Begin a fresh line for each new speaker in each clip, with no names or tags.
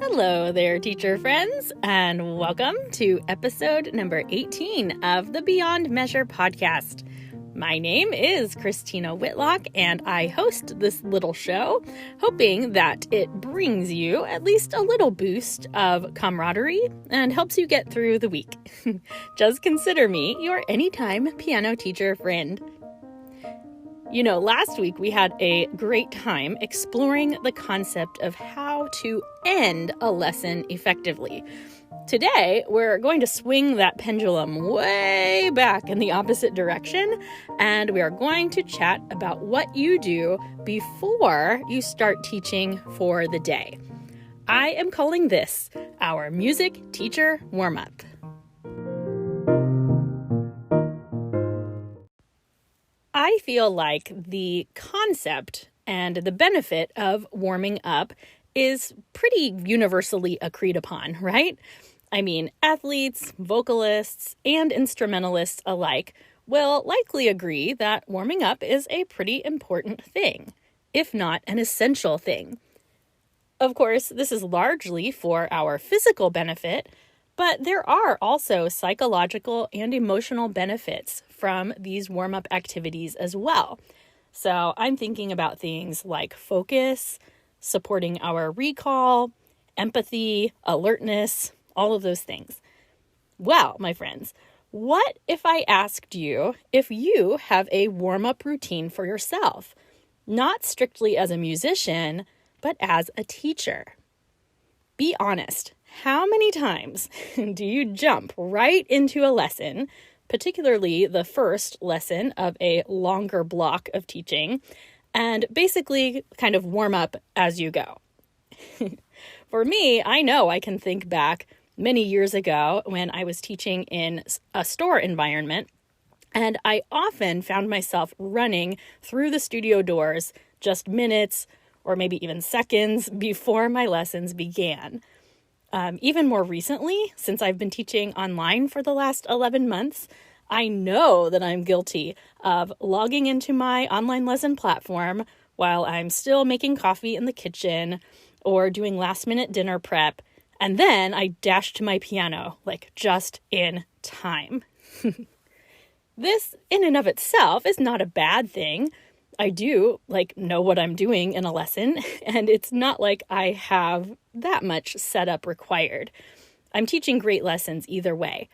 Hello there, teacher friends, and welcome to episode number 18 of the Beyond Measure podcast. My name is Christina Whitlock, and I host this little show, hoping that it brings you at least a little boost of camaraderie and helps you get through the week. Just consider me your anytime piano teacher friend. You know, last week we had a great time exploring the concept of how to end a lesson effectively. Today, we're going to swing that pendulum way back in the opposite direction, and we are going to chat about what you do before you start teaching for the day. I am calling this our music teacher warm-up. I feel like the concept and the benefit of warming up is pretty universally agreed upon, right? I mean, athletes, vocalists, and instrumentalists alike will likely agree that warming up is a pretty important thing, if not an essential thing. Of course, this is largely for our physical benefit, but there are also psychological and emotional benefits from these warm-up activities as well. So I'm thinking about things like focus, supporting our recall, empathy, alertness, all of those things. Well, my friends, what if I asked you if you have a warm-up routine for yourself, not strictly as a musician, but as a teacher? Be honest. How many times do you jump right into a lesson, particularly the first lesson of a longer block of teaching, and basically kind of warm up as you go? For me, I know I can think back many years ago when I was teaching in a store environment, and I often found myself running through the studio doors just minutes or maybe even seconds before my lessons began. Even more recently, since I've been teaching online for the last 11 months, I know that I'm guilty of logging into my online lesson platform while I'm still making coffee in the kitchen or doing last-minute dinner prep, and then I dash to my piano, like just in time. This, in and of itself, is not a bad thing. I do, know what I'm doing in a lesson, and it's not like I have that much setup required. I'm teaching great lessons either way.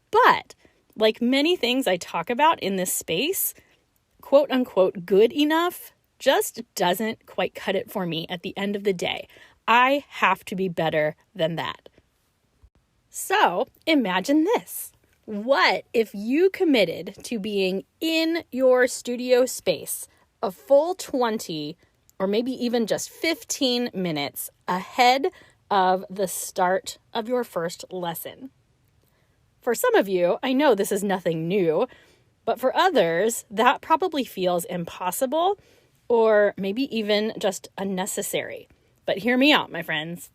But, like many things I talk about in this space, quote-unquote good enough just doesn't quite cut it for me at the end of the day. I have to be better than that. So, imagine this. What if you committed to being in your studio space a full 20 or maybe even just 15 minutes ahead of the start of your first lesson? For some of you, I know this is nothing new, but for others, that probably feels impossible or maybe even just unnecessary. But hear me out, my friends.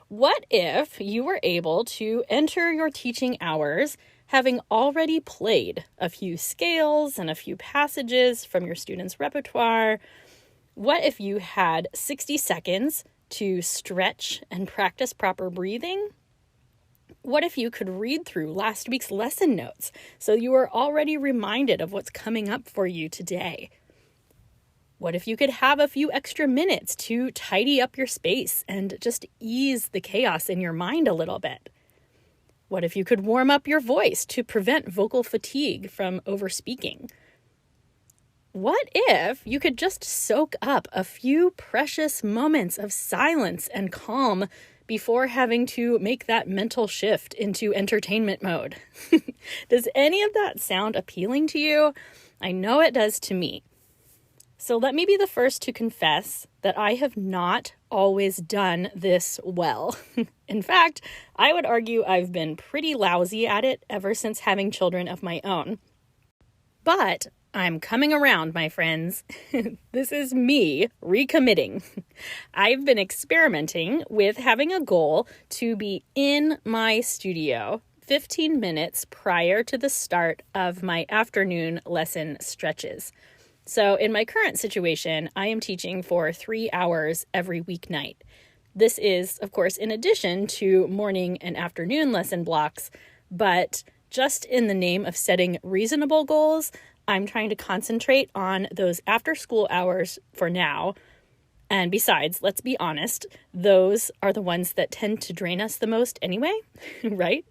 What if you were able to enter your teaching hours having already played a few scales and a few passages from your students' repertoire? What if you had 60 seconds to stretch and practice proper breathing? What if you could read through last week's lesson notes so you were already reminded of what's coming up for you today? What if you could have a few extra minutes to tidy up your space and just ease the chaos in your mind a little bit? What if you could warm up your voice to prevent vocal fatigue from overspeaking? What if you could just soak up a few precious moments of silence and calm before having to make that mental shift into entertainment mode? Does any of that sound appealing to you? I know it does to me. So let me be the first to confess that I have not always done this well. In fact, I would argue I've been pretty lousy at it ever since having children of my own. But I'm coming around, my friends. This is me recommitting. I've been experimenting with having a goal to be in my studio 15 minutes prior to the start of my afternoon lesson stretches. So in my current situation, I am teaching for 3 hours every weeknight. This is, of course, in addition to morning and afternoon lesson blocks, but just in the name of setting reasonable goals, I'm trying to concentrate on those after-school hours for now. And besides, let's be honest, those are the ones that tend to drain us the most anyway, right?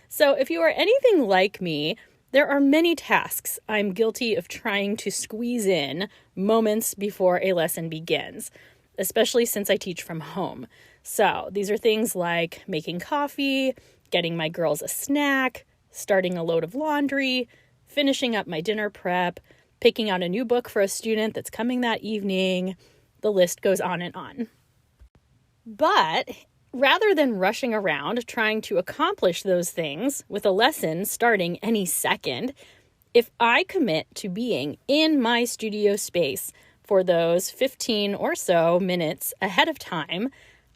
So if you are anything like me, there are many tasks I'm guilty of trying to squeeze in moments before a lesson begins, especially since I teach from home. So these are things like making coffee, getting my girls a snack, starting a load of laundry, finishing up my dinner prep, picking out a new book for a student that's coming that evening. The list goes on and on. But rather than rushing around trying to accomplish those things with a lesson starting any second, if I commit to being in my studio space for those 15 or so minutes ahead of time,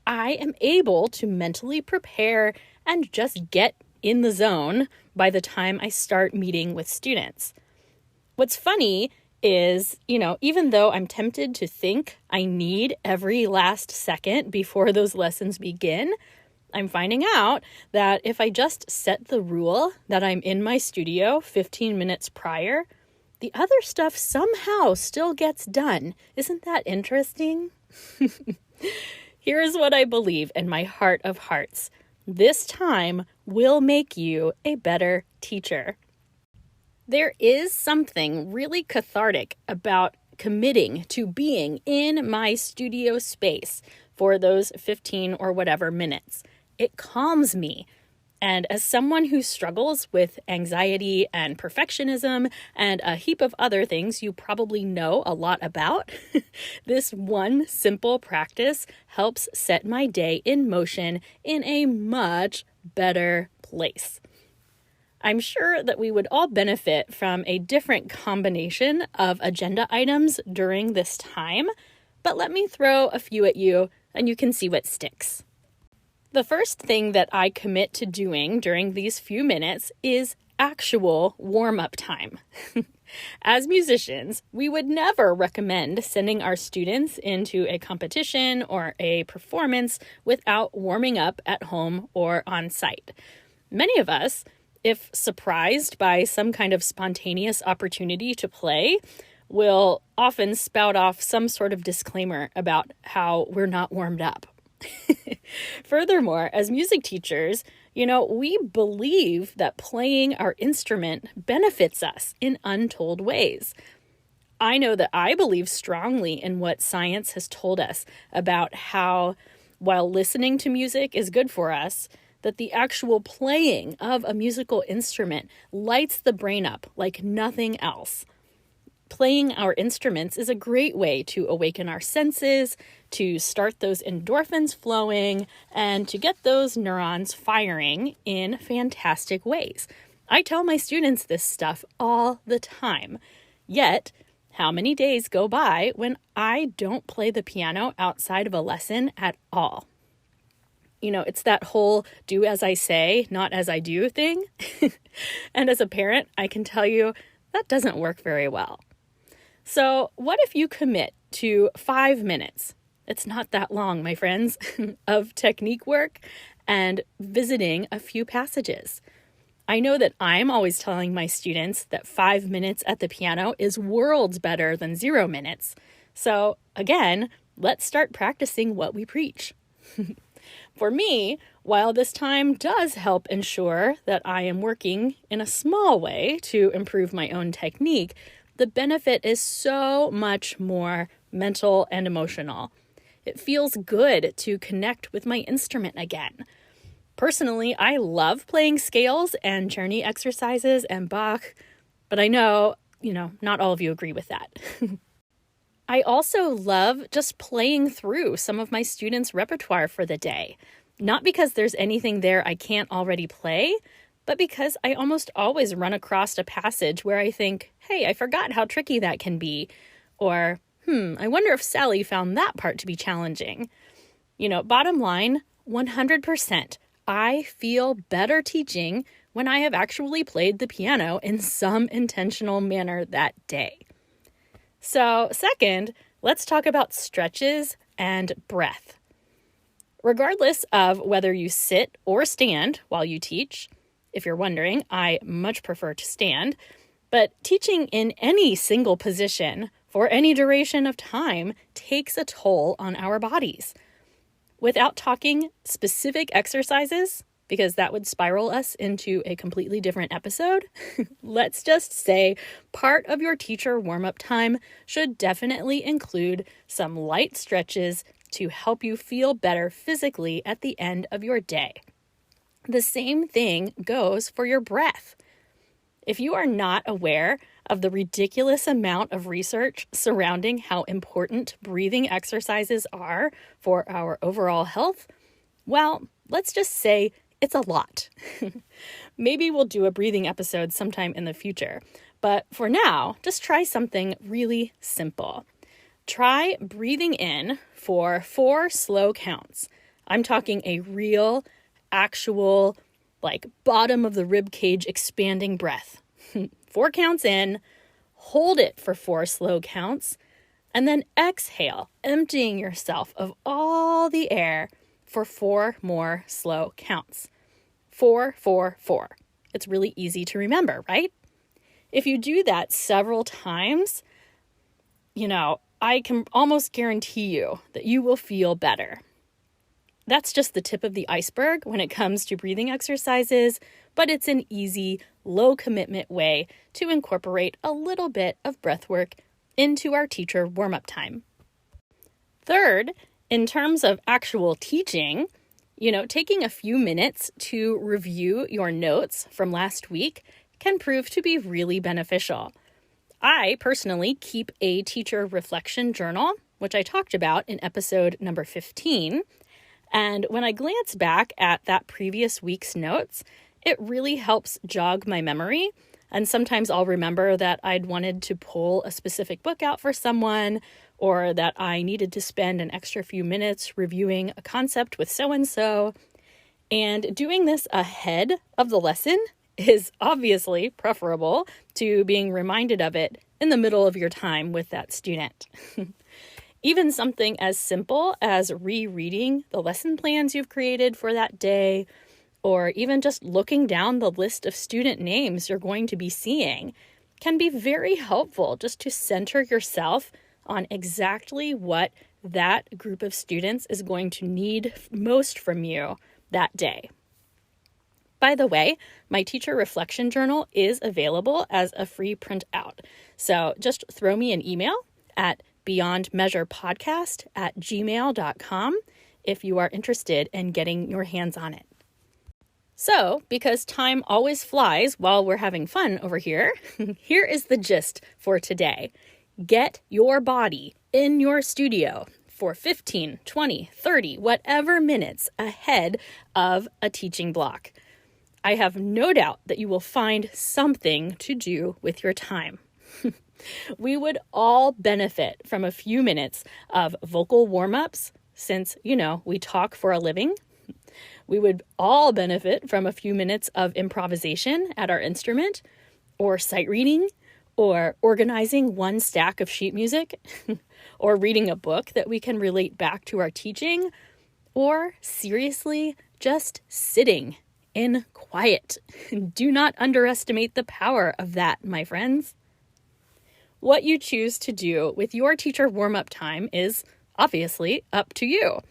I am able to mentally prepare and just get in the zone by the time I start meeting with students. What's funny is, even though I'm tempted to think I need every last second before those lessons begin, I'm finding out that if I just set the rule that I'm in my studio 15 minutes prior, the other stuff somehow still gets done. Isn't that interesting? Here's what I believe in my heart of hearts. This time will make you a better teacher. There is something really cathartic about committing to being in my studio space for those 15 or whatever minutes. It calms me. And as someone who struggles with anxiety and perfectionism and a heap of other things you probably know a lot about, this one simple practice helps set my day in motion in a much better place. I'm sure that we would all benefit from a different combination of agenda items during this time, but let me throw a few at you and you can see what sticks. The first thing that I commit to doing during these few minutes is actual warm-up time. As musicians, we would never recommend sending our students into a competition or a performance without warming up at home or on site. Many of us, if surprised by some kind of spontaneous opportunity to play, will often spout off some sort of disclaimer about how we're not warmed up. Furthermore, as music teachers, we believe that playing our instrument benefits us in untold ways. I know that I believe strongly in what science has told us about how, while listening to music is good for us, that the actual playing of a musical instrument lights the brain up like nothing else. Playing our instruments is a great way to awaken our senses, to start those endorphins flowing, and to get those neurons firing in fantastic ways. I tell my students this stuff all the time. Yet, how many days go by when I don't play the piano outside of a lesson at all? It's that whole do as I say, not as I do thing. And as a parent, I can tell you that doesn't work very well. So what if you commit to 5 minutes? It's not that long, my friends, of technique work and visiting a few passages. I know that I'm always telling my students that 5 minutes at the piano is worlds better than 0 minutes. So again, let's start practicing what we preach. For me, while this time does help ensure that I am working in a small way to improve my own technique, the benefit is so much more mental and emotional. It feels good to connect with my instrument again. Personally, I love playing scales and Czerny exercises and Bach, but I know, not all of you agree with that. I also love just playing through some of my students' repertoire for the day. Not because there's anything there I can't already play, but because I almost always run across a passage where I think, hey, I forgot how tricky that can be. Or, I wonder if Sally found that part to be challenging. Bottom line, 100%, I feel better teaching when I have actually played the piano in some intentional manner that day. So, second, let's talk about stretches and breath. Regardless of whether you sit or stand while you teach, if you're wondering, I much prefer to stand, but teaching in any single position for any duration of time takes a toll on our bodies. Without talking specific exercises, because that would spiral us into a completely different episode, let's just say part of your teacher warm-up time should definitely include some light stretches to help you feel better physically at the end of your day. The same thing goes for your breath. If you are not aware of the ridiculous amount of research surrounding how important breathing exercises are for our overall health, well, let's just say it's a lot. Maybe we'll do a breathing episode sometime in the future, but for now, just try something really simple. Try breathing in for 4 slow counts. I'm talking a real, actual, bottom of the rib cage expanding breath. 4 counts in, hold it for 4 slow counts, and then exhale, emptying yourself of all the air for 4 more slow counts. 4, 4, 4. It's really easy to remember, right? If you do that several times, I can almost guarantee you that you will feel better. That's just the tip of the iceberg when it comes to breathing exercises, but it's an easy, low commitment way to incorporate a little bit of breath work into our teacher warm-up time. Third, in terms of actual teaching, taking a few minutes to review your notes from last week can prove to be really beneficial. I personally keep a teacher reflection journal, which I talked about in episode number 15. And when I glance back at that previous week's notes, it really helps jog my memory. And sometimes I'll remember that I'd wanted to pull a specific book out for someone, or that I needed to spend an extra few minutes reviewing a concept with so-and-so. And doing this ahead of the lesson is obviously preferable to being reminded of it in the middle of your time with that student. Even something as simple as rereading the lesson plans you've created for that day, or even just looking down the list of student names you're going to be seeing, can be very helpful just to center yourself on exactly what that group of students is going to need most from you that day. By the way, my teacher reflection journal is available as a free printout. So just throw me an email at beyondmeasurepodcast@gmail.com if you are interested in getting your hands on it. So, because time always flies while we're having fun over here, here is the gist for today. Get your body in your studio for 15, 20, 30, whatever minutes ahead of a teaching block. I have no doubt that you will find something to do with your time. We would all benefit from a few minutes of vocal warm-ups since, we talk for a living. We would all benefit from a few minutes of improvisation at our instrument, or sight reading, or organizing one stack of sheet music, or reading a book that we can relate back to our teaching, or seriously, just sitting in quiet. Do not underestimate the power of that, my friends. What you choose to do with your teacher warm-up time is obviously up to you.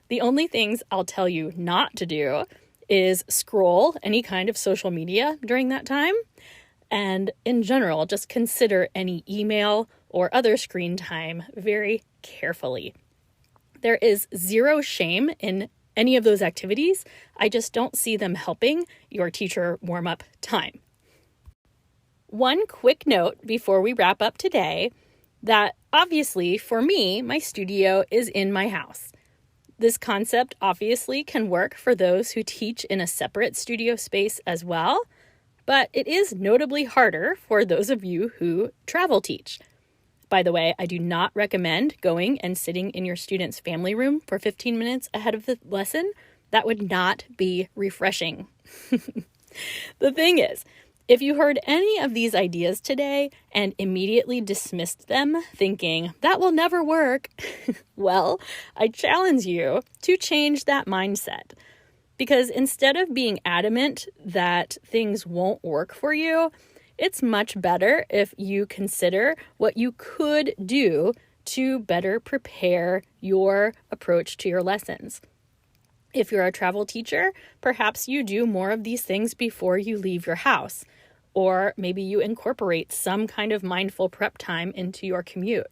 The only things I'll tell you not to do is scroll any kind of social media during that time. And in general, just consider any email or other screen time very carefully. There is zero shame in any of those activities. I just don't see them helping your teacher warm-up time. One quick note before we wrap up today, that obviously for me, my studio is in my house. This concept obviously can work for those who teach in a separate studio space as well, but it is notably harder for those of you who travel teach. By the way, I do not recommend going and sitting in your student's family room for 15 minutes ahead of the lesson. That would not be refreshing. The thing is, If you heard any of these ideas today and immediately dismissed them, thinking, that will never work, well, I challenge you to change that mindset. Because instead of being adamant that things won't work for you, it's much better if you consider what you could do to better prepare your approach to your lessons. If you're a travel teacher, perhaps you do more of these things before you leave your house. Or maybe you incorporate some kind of mindful prep time into your commute.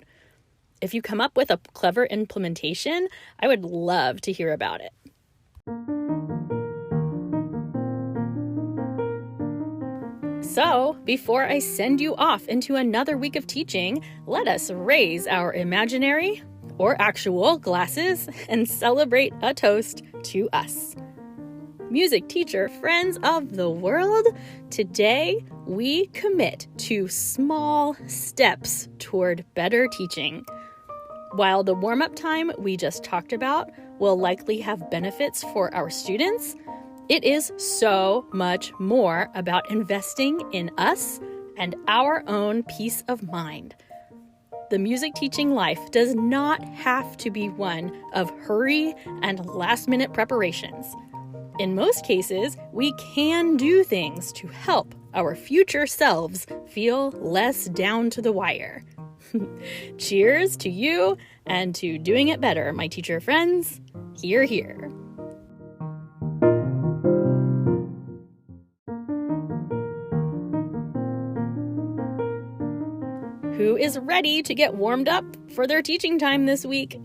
If you come up with a clever implementation, I would love to hear about it. So, before I send you off into another week of teaching, let us raise our imaginary or actual glasses and celebrate a toast to us. Music teacher friends of the world, today we commit to small steps toward better teaching. While the warm-up time we just talked about will likely have benefits for our students, it is so much more about investing in us and our own peace of mind. The music teaching life does not have to be one of hurry and last-minute preparations. In most cases, we can do things to help our future selves feel less down to the wire. Cheers to you and to doing it better, my teacher friends. Hear, hear. Who is ready to get warmed up for their teaching time this week?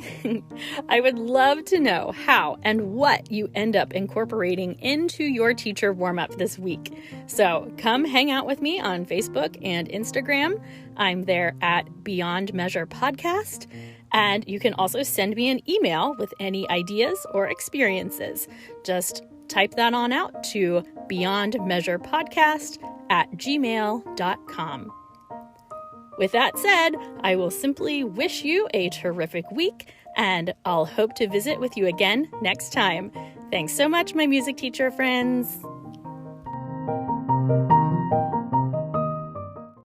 I would love to know how and what you end up incorporating into your teacher warm-up this week. So come hang out with me on Facebook and Instagram. I'm there at Beyond Measure Podcast. And you can also send me an email with any ideas or experiences. Just type that on out to beyondmeasurepodcast@gmail.com. With that said, I will simply wish you a terrific week, and I'll hope to visit with you again next time. Thanks so much, my music teacher friends.